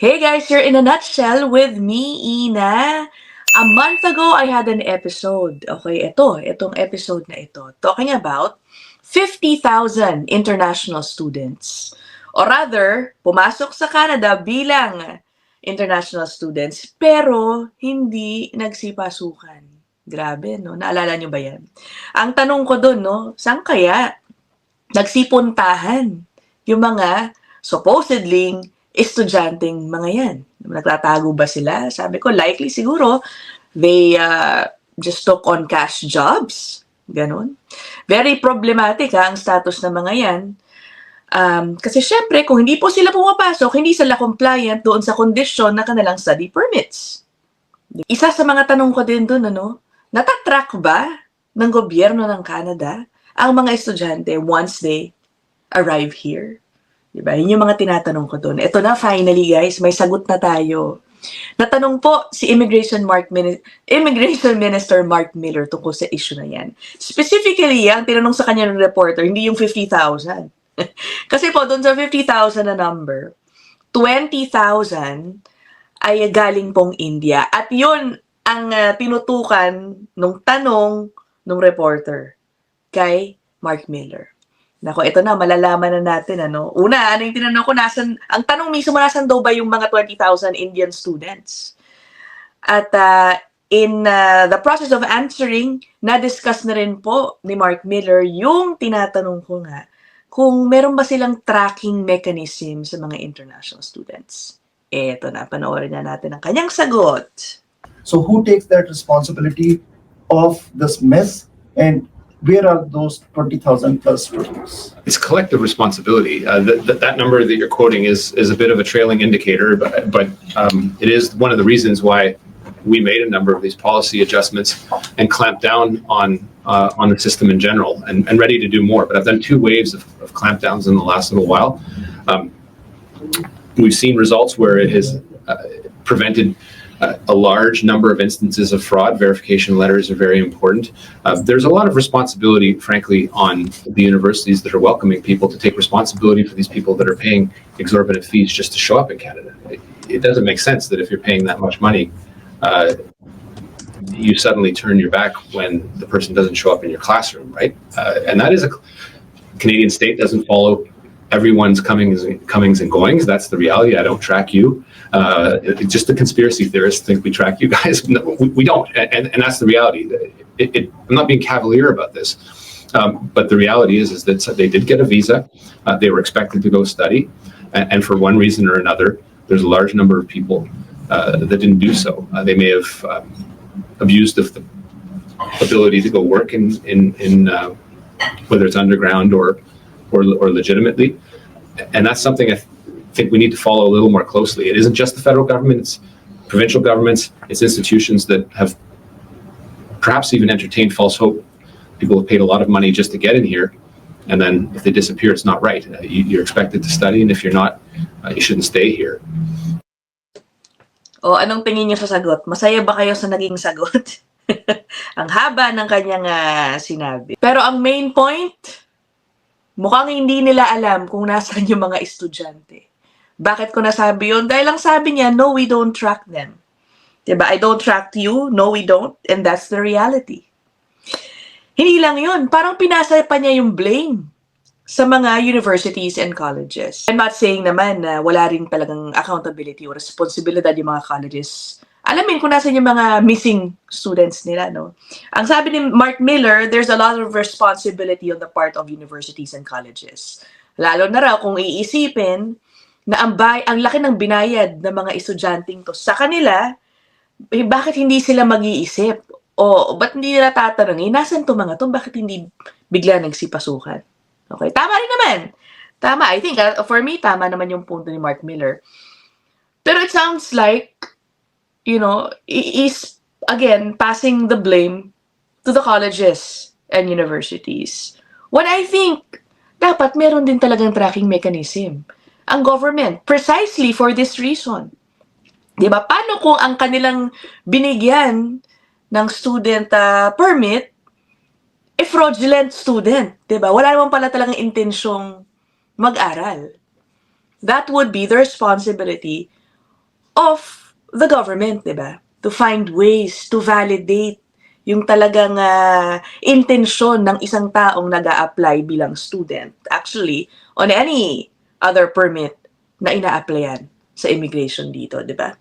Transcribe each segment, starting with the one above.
Hey guys, you're in a nutshell with me, Ina. A month ago, I had an episode. Okay, itong episode na ito. Talking about 50,000 international students. Or rather, pumasok sa Canada bilang international students, pero hindi nagsipasukan. Grabe, no? Naalala nyo ba yan? Ang tanong ko doon, no? Saan kaya nagsipuntahan yung mga supposedly estudyanteng mga yan? Nagtatago ba sila? Sabi ko, likely siguro, they just took on cash jobs. Ganon. Very problematic ang status ng mga yan. Kasi syempre, kung hindi po sila pumapasok, hindi sila compliant doon sa kondisyon na kanilang study permits. Isa sa mga tanong ko din doon, natatrack ba ng gobyerno ng Canada ang mga estudyante once they arrive here? Diba? Yun yung mga tinatanong ko doon. Ito na, finally guys, may sagot na tayo. Natanong po si Immigration Minister Mark Miller tungkol sa issue na yan. Specifically, ang tinanong sa kanya ng reporter, hindi yung 50,000. Kasi po, doon sa 50,000 na number, 20,000 ay galing pong India. At yun ang tinutukan nung tanong nung reporter kay Mark Miller. Nako, ito na, malalaman na natin, Una, ano yung tinanong ko, ang tanong mismo, nasan daw ba yung mga 20,000 Indian students? At in the process of answering, na-discuss na rin po ni Mark Miller yung tinatanong ko nga, kung meron ba silang tracking mechanism sa mga international students. Ito na, panoorin na natin ang kanyang sagot. So who takes that responsibility of this mess, and where are those 20,000 plus students? It's collective responsibility. That number that you're quoting is a bit of a trailing indicator, but it is one of the reasons why we made a number of these policy adjustments and clamped down on the system in general, and ready to do more. But I've done two waves of clampdowns in the last little while. We've seen results where it has prevented a large number of instances of fraud. Verification letters are very important. There's a lot of responsibility, frankly, on the universities that are welcoming people to take responsibility for these people that are paying exorbitant fees just to show up in Canada. It doesn't make sense that if you're paying that much money, you suddenly turn your back when the person doesn't show up in your classroom, right? And that is a Canadian state doesn't follow everyone's comings and goings. That's the reality. I don't track you. Just the conspiracy theorists think we track you guys. No, we don't, and that's the reality. I'm not being cavalier about this, but the reality is that they did get a visa. They were expected to go study, and for one reason or another, there's a large number of people that didn't do so. They may have abused of the ability to go work in whether it's underground or legitimately, and that's something I think we need to follow a little more closely. It isn't just the federal government; it's provincial governments, it's institutions that have perhaps even entertained false hope. People have paid a lot of money just to get in here, and then if they disappear, it's not right. You're expected to study, and if you're not, you shouldn't stay here. O, anong tingin niyo sa sagot? Masaya ba kayo sa naging sagot? Ang haba ng kanyang sinabi. Pero ang main point, mukhang hindi nila alam kung nasaan yung mga estudyante. Bakit ko nasabi yun? Dahil ang sabi niya, no, we don't track them. Diba? I don't track you, no, we don't, and that's the reality. Hindi lang yun, parang pinasa pa niya yung blame sa mga universities and colleges. I'm not saying naman na wala rin talagang accountability o responsibilidad yung mga colleges. Alamin kung nasan yung mga missing students nila, no? Ang sabi ni Mark Miller, there's a lot of responsibility on the part of universities and colleges. Lalo na raw kung iisipin na ang laki ng binayad ng mga estudyanteng to sa kanila, bakit hindi sila mag-iisip? O ba't hindi nila tatanungin, nasan to mga to? Bakit hindi bigla nagsipasukan? Okay, tama rin naman. Tama, I think, for me, tama naman yung punto ni Mark Miller. Pero it sounds like, is, again, passing the blame to the colleges and universities. What I think, dapat meron din talagang tracking mechanism ang government, precisely for this reason. Diba? Paano kung ang kanilang binigyan ng student permit fraudulent student, 'di ba? Wala naman pala talagang intensyong mag-aral. That would be the responsibility of the government, di ba? To find ways to validate yung talagang intensyon ng isang taong nag-a-apply bilang student. Actually, on any other permit na ina-applyan sa immigration dito, di ba?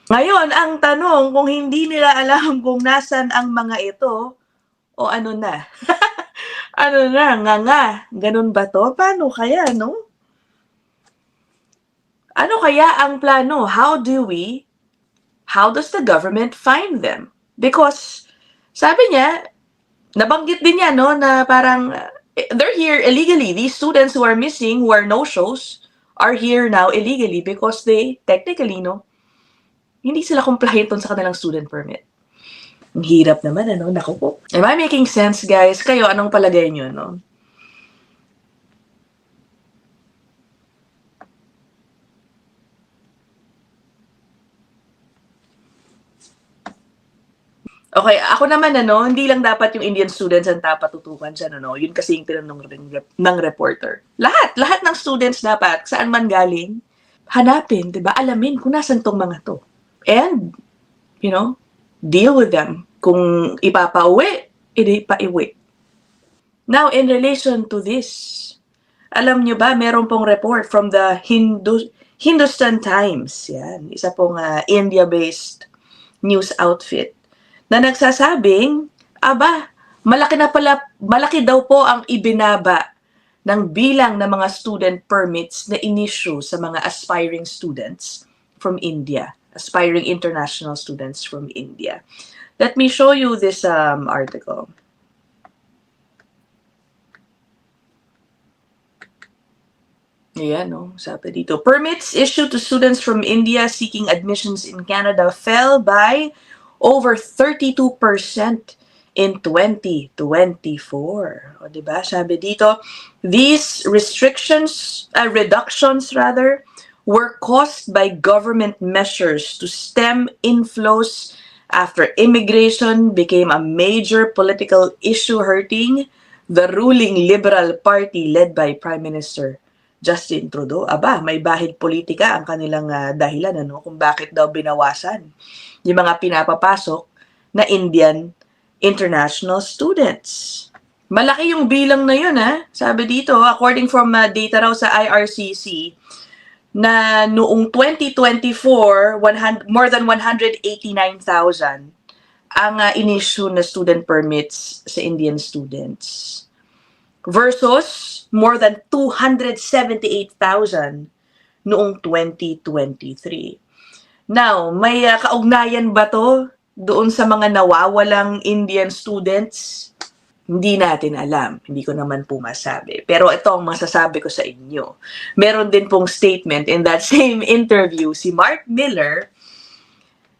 Ngayon, ang tanong, kung hindi nila alam kung nasan ang mga ito, o ano na? Ano na, nga. Ganun ba to? Paano kaya, no? Ano kaya ang plano? How does the government find them? Because, sabi niya, nabanggit din niya, no, na parang, they're here illegally. These students who are missing, who are no-shows, are here now illegally because they, technically, no, hindi sila compliant sa kanilang student permit. Ang hirap naman, ano? Naku po. Am I making sense, guys? Kayo, anong palagay nyo, no? Okay, ako naman, ano, hindi lang dapat yung Indian students ang dapat tutukan dyan, ano? Yun kasi yung tinanong ng reporter. Lahat ng students dapat, saan man galing, hanapin, di ba? Alamin kung nasan tong mga to. And, you know, deal with them. Kung ipapauwi, ipaiwi. Now, in relation to this, alam nyo ba, meron pong report from the Hindustan Times, yan, isa pong India-based news outfit, na nagsasabing, malaki daw po ang ibinaba ng bilang ng mga student permits na in-issue sa mga aspiring students from India, aspiring international students from India. Let me show you this article. Ayan, no, sabi dito. Permits issued to students from India seeking admissions in Canada fell by over 32% in 2024. O, diba? Sabi dito, these reductions were caused by government measures to stem inflows after immigration became a major political issue hurting the ruling Liberal Party led by Prime Minister Justin Trudeau. May bahid politika ang kanilang dahilan, ano, kung bakit daw binawasan yung mga pinapapasok na Indian international students. Malaki yung bilang na yun, ha? Sabi dito, according from data raw sa IRCC, na noong 2024, more than 189,000 ang in-issue na student permits sa Indian students. Versus more than 278,000 noong 2023. Now, may kaugnayan ba to doon sa mga nawawalang Indian students? Hindi natin alam. Hindi ko naman po masabi. Pero ito ang masasabi ko sa inyo. Meron din pong statement in that same interview si Mark Miller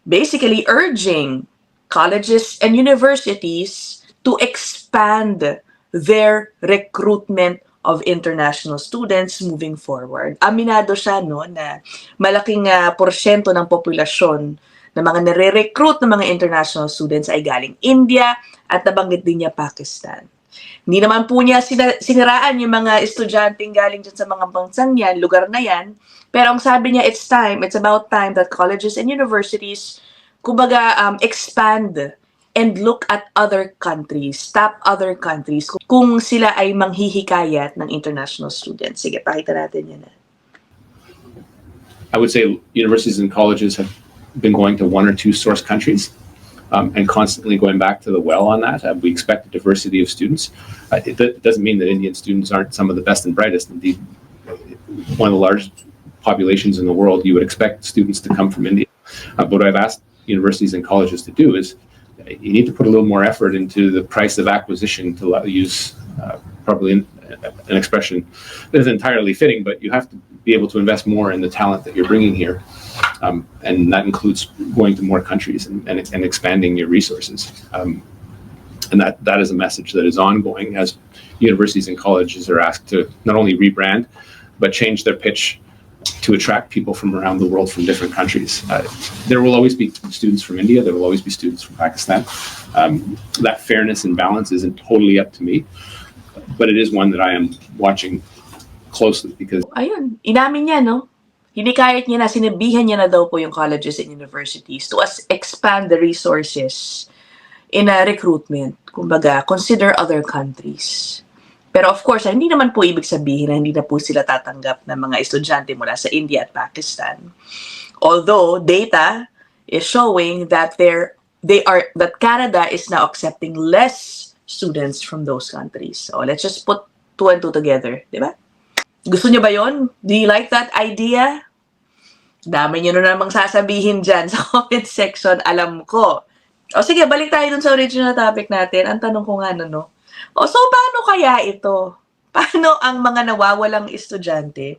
basically urging colleges and universities to expand their recruitment of international students moving forward. Aminado siya, no, na malaking porsyento ng populasyon na mga nare-recruit ng mga international students ay galing India at nabanggit din niya Pakistan. Hindi naman po niya siniraan yung mga estudyanteng galing dyan sa mga bansang yan, lugar na yan, pero ang sabi niya, it's about time that colleges and universities, kumbaga, expand and look at other countries, top other countries, kung sila ay manghihikayat ng international students. Sige, pakita natin yan. I would say universities and colleges have been going to one or two source countries and constantly going back to the well on that. We expect a diversity of students. It doesn't mean that Indian students aren't some of the best and brightest. Indeed, one of the largest populations in the world, you would expect students to come from India. But what I've asked universities and colleges to do is you need to put a little more effort into the price of acquisition, to use probably an expression that is entirely fitting, but you have to be able to invest more in the talent that you're bringing here. And that includes going to more countries and expanding your resources. And that is a message that is ongoing as universities and colleges are asked to not only rebrand, but change their pitch to attract people from around the world from different countries. There will always be students from India, there will always be students from Pakistan. That fairness and balance isn't totally up to me, but it is one that I am watching closely because... Ayun, inamin niya, no? hinikayat niya na, sinabihan niya na daw po yung colleges and universities to expand the resources in a recruitment. Kumbaga, consider other countries. Pero of course, hindi naman po ibig sabihin na hindi na po sila tatanggap ng mga estudyante mula sa India at Pakistan. Although data is showing that that Canada is now accepting less students from those countries. So let's just put two and two together, di ba? Gusto niyo ba yon? Do you like that idea? Dami niyo na namang sasabihin dyan sa comment section, alam ko. O sige, balik tayo dun sa original topic natin. Ang tanong ko nga no? O so, paano kaya ito? Paano ang mga nawawalang estudyante?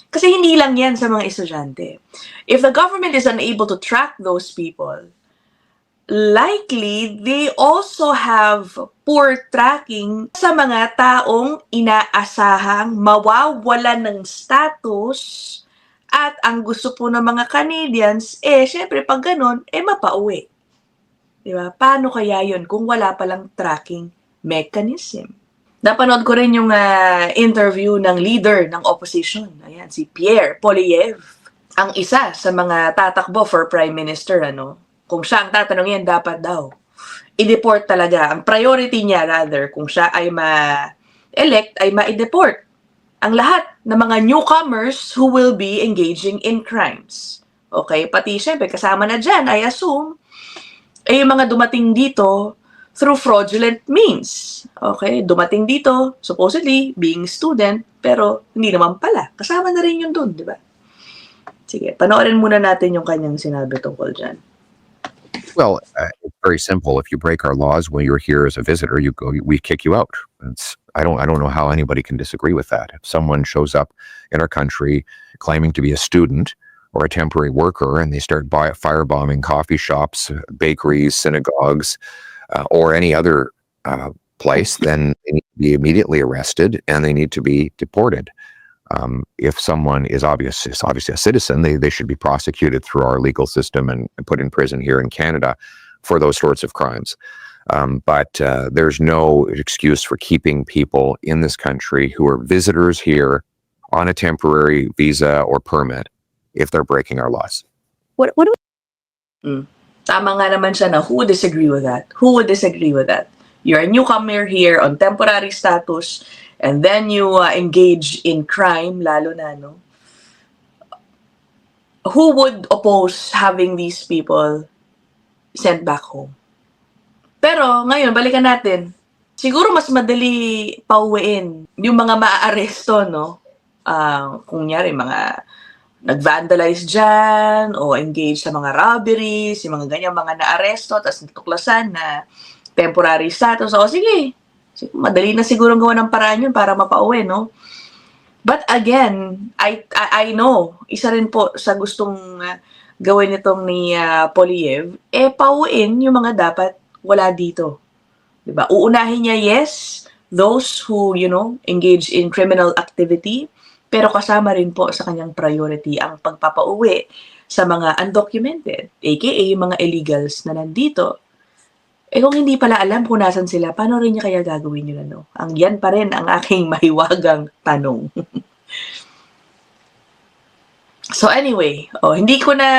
Kasi hindi lang yan sa mga estudyante. If the government is unable to track those people, likely they also have poor tracking sa mga taong inaasahang mawawalan ng status at ang gusto po ng mga Canadians, syempre pag ganun, mapauwi. Diba? Paano kaya yun kung wala palang tracking mechanism? Napanood ko rin yung interview ng leader ng opposition. Ayan, si Pierre Poilievre. Ang isa sa mga tatakbo for Prime Minister, kung siya ang tatanungin, dapat daw i-deport talaga. Ang priority niya, rather, kung siya ay ma-elect, ay ma-deport ang lahat ng mga newcomers who will be engaging in crimes. Okay? Pati, syempre, kasama na dyan, I assume, yung mga dumating dito through fraudulent means. Okay? Dumating dito, supposedly, being student, pero hindi naman pala. Kasama na rin yun dun, di ba? Sige, panoorin muna natin yung kanyang sinabi tungkol dyan. Well, it's very simple. If you break our laws when you're here as a visitor, we kick you out. I don't know how anybody can disagree with that. If someone shows up in our country claiming to be a student or a temporary worker and they start firebombing coffee shops, bakeries, synagogues, or any other place, then they need to be immediately arrested and they need to be deported. If someone is obviously a citizen, they should be prosecuted through our legal system and put in prison here in Canada for those sorts of crimes. But there's no excuse for keeping people in this country who are visitors here on a temporary visa or permit if they're breaking our laws. What do we... Tama nga naman siya na who would disagree with that? Who would disagree with that? You're a newcomer here on temporary status and then you engage in crime, lalo na, who would oppose having these people sent back home? Pero ngayon, balikan natin. Siguro mas madali pauwiin yung mga maaaresto, kung nyari, mga nag-vandalize dyan o engage sa mga robberies, yung mga ganyan, mga naaresto, tapos natuklasan na temporary status. O sige, madali na siguro gawa ng paraan yun para mapauwi, But again, I know, isa rin po sa gustong gawin itong ni Poilievre, pauwiin yung mga dapat wala dito. Diba? Uunahin niya, yes, those who, engage in criminal activity, pero kasama rin po sa kanyang priority ang pagpapauwi sa mga undocumented, aka yung mga illegals na nandito. Kung hindi pala alam kung nasan sila, paano rin niya kaya gagawin yun, Ang yan pa rin ang aking mahiwagang tanong. So anyway, hindi ko na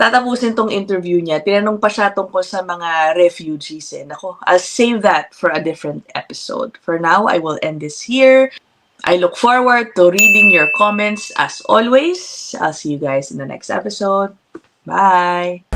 tatapusin tong interview niya. Tinanong pa siya tungkol sa mga refugees. Nako, I'll save that for a different episode. For now, I will end this here. I look forward to reading your comments as always. I'll see you guys in the next episode. Bye!